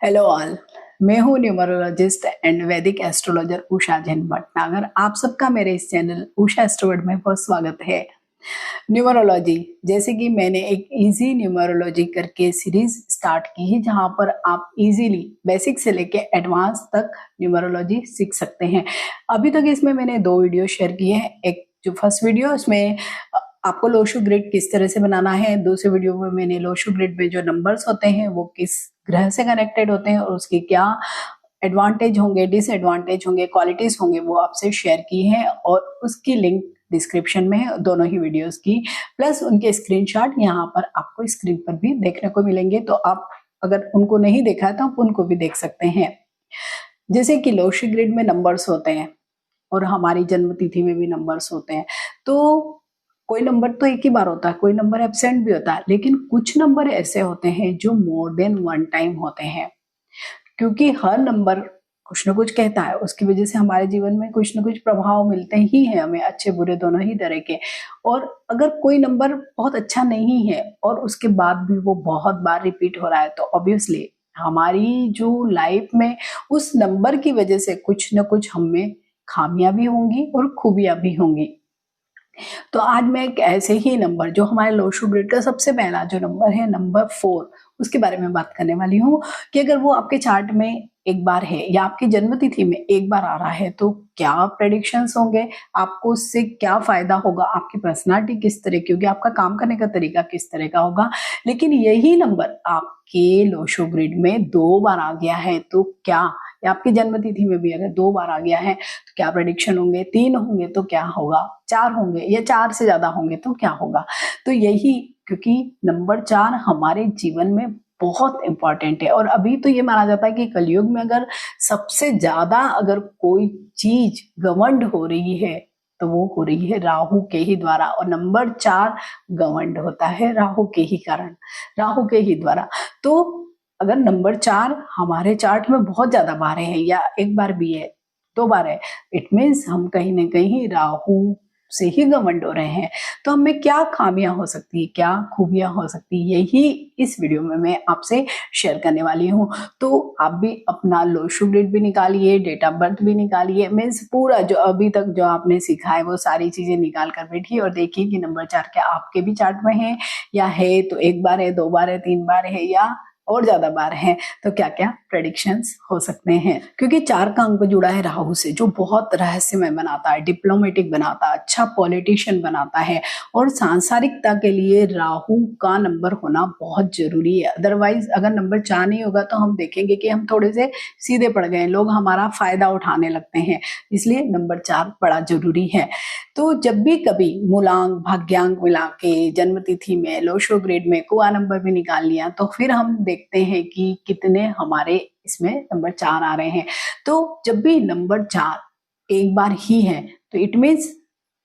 Hello all. मैं हूँ numerologist and वैदिक एस्ट्रोलॉजर उषा जैन भटनागर। आप सबका मेरे इस चैनल उषा एस्ट्रोवर्ड में बहुत स्वागत है। न्यूमरोलॉजी, जैसे कि मैंने एक इजी न्यूमरोलॉजी करके सीरीज स्टार्ट की है जहां पर आप इजीली बेसिक से लेके एडवांस तक न्यूमरोलॉजी सीख सकते हैं। अभी तक इसमें मैंने 2 वीडियो शेयर किए हैं। एक जो फर्स्ट वीडियो, उसमें आपको लोशो ग्रिड किस तरह से बनाना है। दूसरे वीडियो में मैंने लोशो ग्रिड में जो नंबर्स होते हैं वो किस ग्रह से कनेक्टेड होते हैं और उसके क्या एडवांटेज होंगे, डिसएडवांटेज होंगे, क्वालिटीज होंगे, वो आपसे शेयर की है और उसकी लिंक डिस्क्रिप्शन में है, दोनों ही वीडियोस की। प्लस उनके स्क्रीनशॉट यहाँ पर आपको स्क्रीन पर भी देखने को मिलेंगे, तो आप अगर उनको नहीं देखा है तो आप उनको भी देख सकते हैं। जैसे कि लोशो ग्रिड में नंबर्स होते हैं और हमारी जन्म तिथि में भी नंबर्स होते हैं, तो कोई नंबर तो एक ही बार होता है, कोई नंबर एब्सेंट भी होता है, लेकिन कुछ नंबर ऐसे होते हैं जो मोर देन वन टाइम होते हैं। क्योंकि हर नंबर कुछ ना कुछ कहता है, उसकी वजह से हमारे जीवन में कुछ ना कुछ प्रभाव मिलते ही हैं हमें, अच्छे बुरे दोनों ही तरह के। और अगर कोई नंबर बहुत अच्छा नहीं है और उसके बाद भी वो बहुत बार रिपीट हो रहा है, तो ऑब्वियसली हमारी जो लाइफ में उस नंबर की वजह से कुछ ना कुछ हमें खामियां भी होंगी और खूबियां भी होंगी। तो आज मैं एक ऐसे ही नंबर, जो हमारे लोशो ग्रिड का सबसे पहला जो नंबर है, नंबर 4, उसके बारे में बात करने वाली हूँ कि अगर वो आपके चार्ट में एक बार है या आपकी जन्म तिथि में एक बार आ रहा है तो क्या प्रेडिक्शंस होंगे, आपको उससे क्या फायदा होगा, आपकी पर्सनालिटी किस तरह की होगी, आपका काम करने का तरीका किस तरह का होगा। लेकिन यही नंबर आपके लोशो ग्रिड में 2 बार आ गया है तो क्या, या आपकी जन्म तिथि में भी अगर 2 बार आ गया है तो क्या प्रेडिक्शन होंगे, 3 होंगे तो क्या होगा, 4 होंगे या 4 से ज्यादा होंगे तो क्या होगा। तो यही, क्योंकि नंबर 4 हमारे जीवन में बहुत इंपॉर्टेंट है और अभी तो ये माना जाता है कि कलयुग में अगर सबसे ज्यादा अगर कोई चीज गवर्नड हो रही है तो वो हो रही है राहु के ही द्वारा, और नंबर 4 गवर्नड होता है राहु के ही कारण, राहु के ही द्वारा। तो अगर नंबर 4 हमारे चार्ट में बहुत ज्यादा बार है या एक बार भी है, 2 बार है, इट मीन्स हम कहीं ना कहीं राहु से ही गवर्नड हो रहे हैं। तो हमें क्या खामियां हो सकती है, क्या खूबियां हो सकती है, यही इस वीडियो में मैं आपसे शेयर करने वाली हूँ। तो आप भी अपना लोशो ग्रिड भी निकालिए, डेट ऑफ बर्थ भी निकालिए, मीन्स पूरा जो अभी तक जो आपने सीखा है वो सारी चीजें निकाल कर बैठिए और देखिए कि नंबर 4 क्या आपके भी चार्ट में है, या है तो एक बार है, 2 बार है, 3 बार है, या और ज्यादा बार है, तो क्या क्या प्रेडिक्शंस हो सकते हैं। क्योंकि 4 का अंक जुड़ा है राहु से, जो बहुत रहस्यमय बनाता है, डिप्लोमेटिक बनाता है, अच्छा पॉलिटिशियन बनाता है, और सांसारिकता के लिए राहु का नंबर होना बहुत जरूरी है। अदरवाइज अगर नंबर 4 नहीं होगा तो हम देखेंगे कि हम थोड़े से सीधे पड़ गए, लोग हमारा फायदा उठाने लगते हैं, इसलिए नंबर 4 बड़ा जरूरी है। तो जब भी कभी मूलांक भाग्यांक मिला के जन्म तिथि में लोशो ग्रेड में कुआ नंबर भी निकाल लिया तो फिर हम देखते हैं कि कितने हमारे इसमें नंबर 4 आ रहे हैं। तो जब भी नंबर 4 एक बार ही है तो इट मीन्स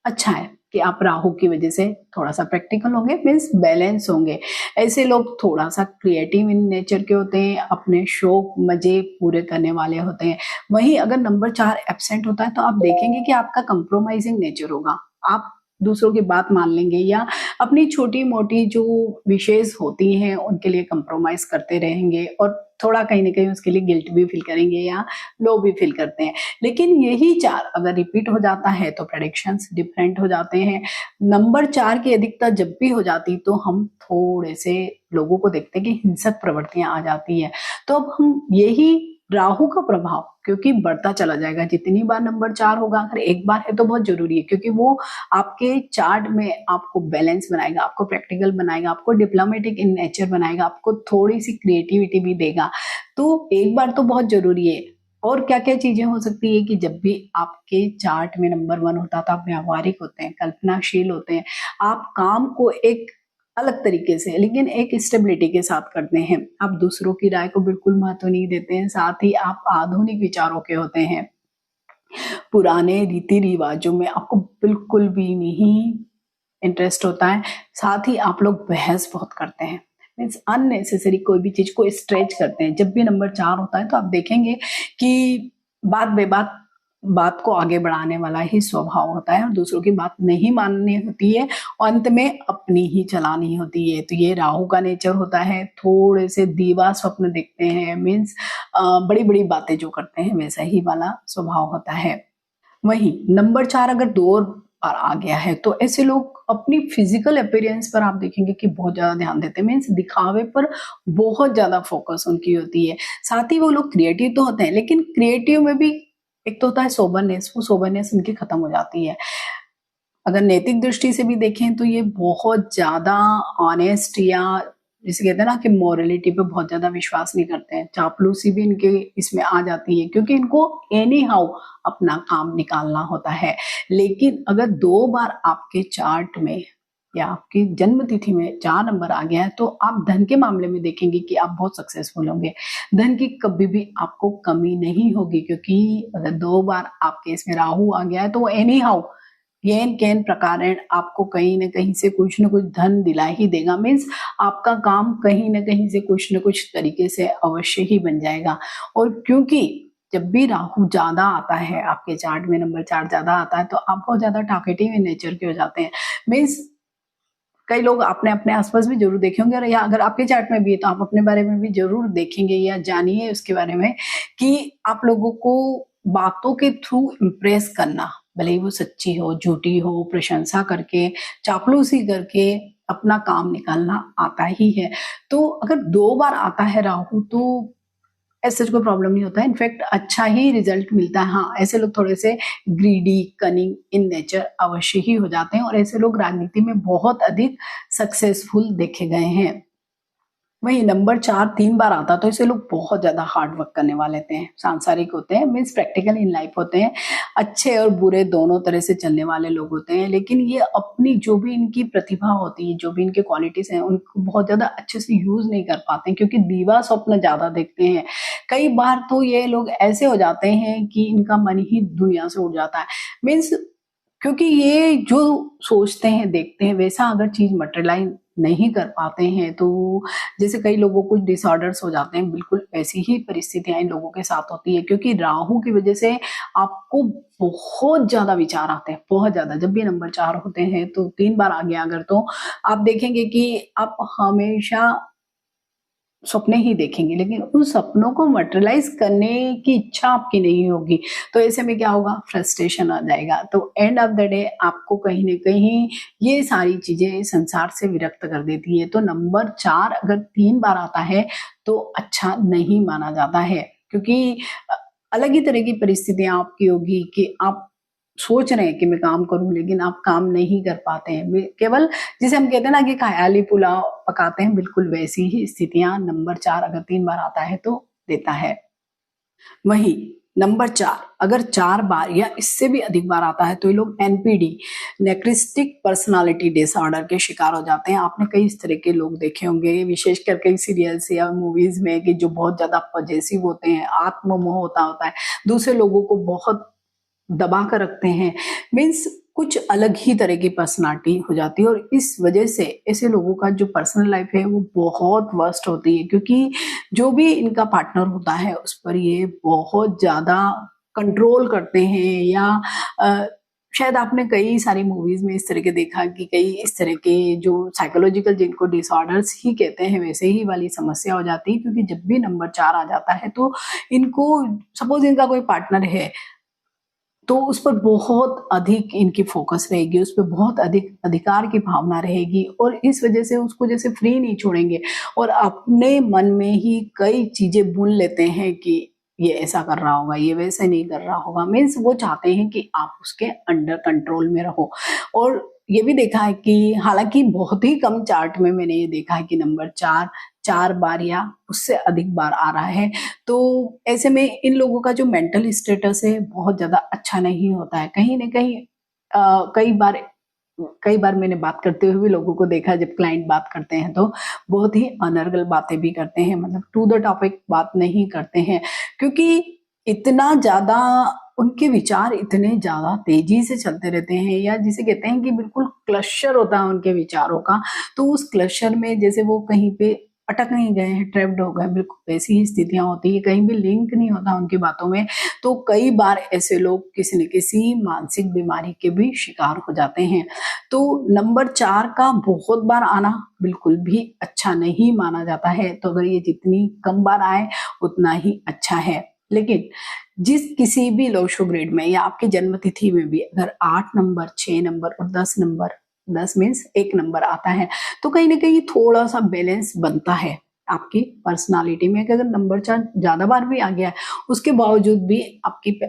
अच्छा है कि आप राहु की वजह से थोड़ा सा प्रैक्टिकल होंगे, मीन्स बैलेंस होंगे। ऐसे लोग थोड़ा सा क्रिएटिव इन नेचर के होते हैं, अपने शौक मजे पूरे करने वाले होते हैं। वहीं अगर नंबर 4 एब्सेंट होता है तो आप देखेंगे कि आपका कंप्रोमाइजिंग नेचर होगा, आप दूसरों की बात मान लेंगे या अपनी छोटी मोटी जो विशेष होती हैं उनके लिए कंप्रोमाइज करते रहेंगे और थोड़ा कहीं ना कहीं उसके लिए गिल्ट भी फील करेंगे या लो भी फील करते हैं। लेकिन यही 4 अगर रिपीट हो जाता है तो प्रेडिक्शंस डिफरेंट हो जाते हैं। नंबर 4 की अधिकता जब भी हो जाती तो हम थोड़े से लोगों को देखते हैं कि हिंसक प्रवृत्तियां आ जाती है। तो अब हम यही राहु का प्रभाव क्योंकि बढ़ता चला जाएगा, जितनी बार नंबर 4 होगा, अगर एक बार है तो बहुत जरूरी है, क्योंकि वो आपके चार्ट में आपको बैलेंस बनाएगा, आपको प्रैक्टिकल बनाएगा, आपको डिप्लोमेटिक इन नेचर बनाएगा, आपको थोड़ी सी क्रिएटिविटी भी देगा। तो एक बार तो बहुत जरूरी है। और क्या क्या चीजें हो सकती है कि जब भी आपके चार्ट में नंबर 1 होता है तो आप व्यावहारिक होते हैं, कल्पनाशील होते हैं, आप काम को एक अलग तरीके से लेकिन एक स्टेबिलिटी के साथ करते हैं, आप दूसरों की राय को बिल्कुल महत्व नहीं देते हैं, साथ ही आप आधुनिक विचारों के होते हैं, पुराने रीति रिवाजों में आपको बिल्कुल भी नहीं इंटरेस्ट होता है, साथ ही आप लोग बहस बहुत करते हैं, मीन्स अननेसेसरी कोई भी चीज को स्ट्रेच करते हैं। जब भी नंबर 4 होता है तो आप देखेंगे कि बात बेबात बात को आगे बढ़ाने वाला ही स्वभाव होता है और दूसरों की बात नहीं माननी होती है, अंत में अपनी ही चलानी होती है। तो ये राहु का नेचर होता है, थोड़े से दीवा स्वप्न देखते हैं, मीन्स बड़ी बड़ी बातें जो करते हैं वैसा ही वाला स्वभाव होता है। वहीं नंबर 4 अगर 2 बार आ गया है तो ऐसे लोग अपनी फिजिकल अपीयरेंस पर आप देखेंगे कि बहुत ज्यादा ध्यान देते हैं, मीन्स दिखावे पर बहुत ज्यादा फोकस उनकी होती है। साथ ही वो लोग क्रिएटिव तो होते हैं, लेकिन क्रिएटिव में भी एक तो होता है सोबरनेस, वो सोबरनेस उनकी खत्म हो जाती है। अगर नैतिक दृष्टि से भी देखें तो ये बहुत ज्यादा ऑनेस्ट या जिसे कहते हैं ना कि मोरलिटी पे बहुत ज्यादा विश्वास नहीं करते हैं। चापलूसी भी इनके इसमें आ जाती है, क्योंकि इनको एनी हाउ अपना काम निकालना होता है। लेकिन अगर 2 बार आपके चार्ट में या आपकी जन्म तिथि में 4 नंबर आ गया है तो आप धन के मामले में देखेंगे कि आप बहुत सक्सेसफुल होंगे। धन की कभी भी आपको कमी नहीं होगी, क्योंकि अगर 2 बार आपके इसमें राहु आ गया है तो वो एनी हाउ येन केन प्रकार आपको कहीं ना कहीं से कुछ न कुछ धन दिला ही देगा। मीन्स आपका काम कहीं ना कहीं से कुछ न कुछ तरीके से अवश्य ही बन जाएगा। और क्योंकि जब भी राहु ज्यादा आता है आपके चार्ट में, नंबर 4 ज्यादा आता है, तो आप बहुत ज्यादा टॉकेटिव इन नेचर के हो जाते हैं। मीन्स कई लोग आपने अपने आसपास भी जरूर देखे होंगे, या अगर आपके चार्ट में भी है तो आप अपने बारे में भी जरूर देखेंगे या जानिए उसके बारे में कि आप लोगों को बातों के थ्रू इम्प्रेस करना, भले ही वो सच्ची हो झूठी हो, प्रशंसा करके, चापलूसी करके अपना काम निकालना आता ही है। तो अगर 2 बार आता है राहु तो ऐसे कोई प्रॉब्लम नहीं होता है, इनफैक्ट अच्छा ही रिजल्ट मिलता है। हाँ, ऐसे लोग थोड़े से ग्रीडी कनिंग इन नेचर अवश्य ही हो जाते हैं और ऐसे लोग राजनीति में बहुत अधिक सक्सेसफुल देखे गए हैं। वही नंबर 4 3 बार आता तो इसे लोग बहुत ज्यादा हार्ड वर्क करने वाले होते हैं, सांसारिक होते हैं, मीन्स प्रैक्टिकल इन लाइफ होते हैं, अच्छे और बुरे दोनों तरह से चलने वाले लोग होते हैं। लेकिन ये अपनी जो भी इनकी प्रतिभा होती है, जो भी इनके क्वालिटीज हैं, उनको बहुत ज्यादा अच्छे से यूज नहीं कर पाते हैं, क्योंकि दीवा स्वप्न ज्यादा देखते हैं। कई बार तो ये लोग ऐसे हो जाते हैं कि इनका मन ही दुनिया से उड़ जाता है। मीन्स क्योंकि ये जो सोचते हैं देखते हैं वैसा अगर चीज मटेरियलाइज नहीं कर पाते हैं, तो जैसे कई लोगों को डिसऑर्डर्स हो जाते हैं, बिल्कुल ऐसी ही परिस्थितियां इन लोगों के साथ होती है। क्योंकि राहु की वजह से आपको बहुत ज्यादा विचार आते हैं, बहुत ज्यादा। जब भी नंबर 4 होते हैं तो 3 बार आ गया अगर, तो आप देखेंगे कि आप हमेशा सपने ही देखेंगे, लेकिन उन सपनों को मटेरियलाइज करने की इच्छा आपकी नहीं होगी। तो ऐसे में क्या होगा, फ्रस्ट्रेशन आ जाएगा। तो एंड ऑफ द डे आपको कहीं ना कहीं ये सारी चीजें संसार से विरक्त कर देती है। तो नंबर 4 अगर 3 बार आता है तो अच्छा नहीं माना जाता है, क्योंकि अलग ही तरह की परिस्थितियां आपकी होगी कि आप सोच रहे हैं कि मैं काम करूं, लेकिन आप काम नहीं कर पाते हैं। केवल जिसे हम कहते हैं ना कि ख्याली पुलाव पकाते हैं, बिल्कुल वैसी ही स्थितियां नंबर 4 अगर 3 बार आता है तो देता है। वहीं नंबर 4 अगर 4 बार या इससे भी अधिक बार आता है तो ये लोग एनपीडी, नेक्रिस्टिक पर्सनालिटी डिसऑर्डर के शिकार हो जाते हैं। आपने कई इस तरह के लोग देखे होंगे, विशेषकर कई सीरियल्स या मूवीज में, कि जो बहुत ज्यादा पॉजेसिव होते हैं, आत्ममोह होता है, दूसरे लोगों को बहुत दबा कर रखते हैं। मीन्स कुछ अलग ही तरह की पर्सनालिटी हो जाती है और इस वजह से ऐसे लोगों का जो पर्सनल लाइफ है वो बहुत वर्स्ट होती है, क्योंकि जो भी इनका पार्टनर होता है उस पर ये बहुत ज्यादा कंट्रोल करते हैं। या शायद आपने कई सारी मूवीज में इस तरह के देखा कि कई इस तरह के जो साइकोलॉजिकल, जिनको डिसऑर्डर्स ही कहते हैं, वैसे ही वाली समस्या हो जाती है। क्योंकि जब भी नंबर 4 आ जाता है तो इनको, सपोज इनका कोई पार्टनर है तो उस पर बहुत अधिक इनकी फोकस रहेगी, उस पर बहुत अधिक अधिकार की भावना रहेगी और इस वजह से उसको जैसे फ्री नहीं छोड़ेंगे और अपने मन में ही कई चीजें बुन लेते हैं कि ये ऐसा कर रहा होगा, ये वैसे नहीं कर रहा होगा। मीन्स वो चाहते हैं कि आप उसके अंडर कंट्रोल में रहो। और ये भी देखा है कि हालांकि बहुत ही कम चार्ट में मैंने ये देखा है कि नंबर 4 बार या उससे अधिक बार आ रहा है। तो ऐसे में इन लोगों का जो मेंटल स्टेटस है बहुत ज्यादा अच्छा नहीं होता है। कहीं ना कहीं कई बार मैंने बात करते हुए भी लोगों को देखा, जब क्लाइंट बात करते हैं तो बहुत ही अनर्गल बातें भी करते हैं, मतलब टू द टॉपिक बात नहीं करते हैं, क्योंकि इतना ज्यादा उनके विचार इतने ज्यादा तेजी से चलते रहते हैं, या जिसे कहते हैं कि बिल्कुल क्लस्टर होता है उनके विचारों का। तो उस क्लस्टर में जैसे वो कहीं पे अटक नहीं गए हैं, ट्रैप्ड हो गए, बिल्कुल वैसी ही स्थितियां होती है, कहीं भी लिंक नहीं होता उनकी बातों में। तो कई बार ऐसे लोग किसी न किसी मानसिक बीमारी के भी शिकार हो जाते हैं। तो नंबर 4 का बहुत बार आना बिल्कुल भी अच्छा नहीं माना जाता है। तो अगर ये जितनी कम बार आए उतना ही अच्छा है। लेकिन जिस किसी भी लो शो ग्रेड में या आपकी जन्म तिथि में भी अगर 8 नंबर, 6 नंबर और 10 नंबर, 10 मीन्स 1 नंबर आता है, तो कहीं ना कहीं थोड़ा सा बैलेंस बनता है आपकी पर्सनालिटी में। कि अगर नंबर 4 ज्यादा बार भी आ गया है, उसके बावजूद भी आपकी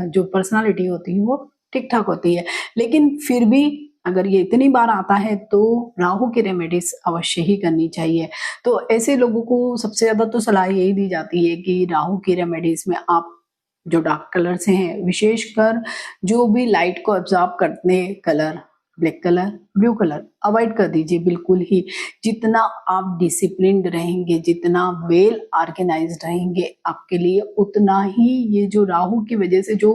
जो पर्सनालिटी होती है वो ठीक ठाक होती है। लेकिन फिर भी अगर ये इतनी बार आता है तो राहु की रेमेडीज अवश्य ही करनी चाहिए। तो ऐसे लोगों को सबसे ज्यादा तो सलाह यही दी जाती है कि राहु की रेमेडीज में आप जो डार्क कलर हैं, विशेषकर जो भी लाइट को ऑब्जॉर्व करते हैं colour, black colour, blue colour avoid कर दीजिए बिल्कुल ही। जितना आप डिसिप्लिन्ड रहेंगे, जितना वेल ऑर्गेनाइज्ड रहेंगे, आपके लिए उतना ही ये जो राहु की वजह से जो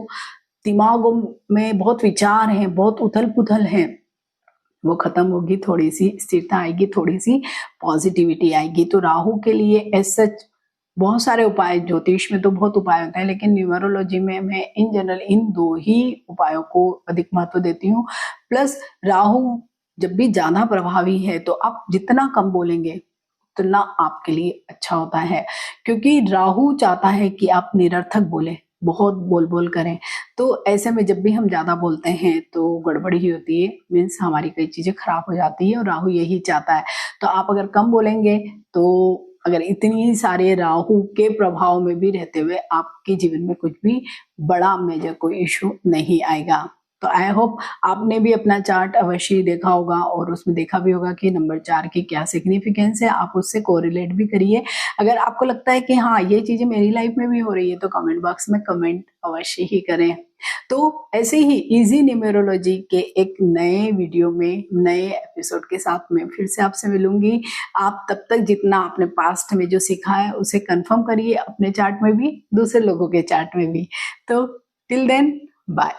दिमागों में बहुत विचार हैं, बहुत उथल पुथल है, वो खत्म होगी, थोड़ी सी स्थिरता आएगी, थोड़ी सी पॉजिटिविटी आएगी। तो राहु के लिए एज सच बहुत सारे उपाय, ज्योतिष में तो बहुत उपाय होते हैं, लेकिन न्यूमरोलॉजी में मैं इन जनरल इन 2 ही उपायों को अधिक महत्व देती हूँ। प्लस राहु जब भी ज्यादा प्रभावी है तो आप जितना कम बोलेंगे उतना आपके लिए अच्छा होता है, क्योंकि राहु चाहता है कि आप निरर्थक बोले, बहुत बोल बोल करें। तो ऐसे में जब भी हम ज्यादा बोलते हैं तो गड़बड़ी ही होती है, मीन्स हमारी कई चीजें खराब हो जाती है और राहु यही चाहता है। तो आप अगर कम बोलेंगे तो अगर इतनी सारे राहु के प्रभाव में भी रहते हुए आपके जीवन में कुछ भी बड़ा मेजर कोई इशू नहीं आएगा। तो आई होप आपने भी अपना चार्ट अवश्य देखा होगा और उसमें देखा भी होगा कि नंबर 4 की क्या सिग्निफिकेंस है, आप उससे कोरिलेट भी करिए। अगर आपको लगता है कि हाँ ये चीजें मेरी लाइफ में भी हो रही है तो कमेंट बॉक्स में कमेंट अवश्य ही करें। तो ऐसे ही इजी न्यूमेरोलॉजी के एक नए वीडियो में, नए एपिसोड के साथ मैं फिर से आपसे मिलूंगी। आप तब तक जितना आपने पास्ट में जो सीखा है उसे कंफर्म करिए अपने चार्ट में भी, दूसरे लोगों के चार्ट में भी। तो टिल देन बाय।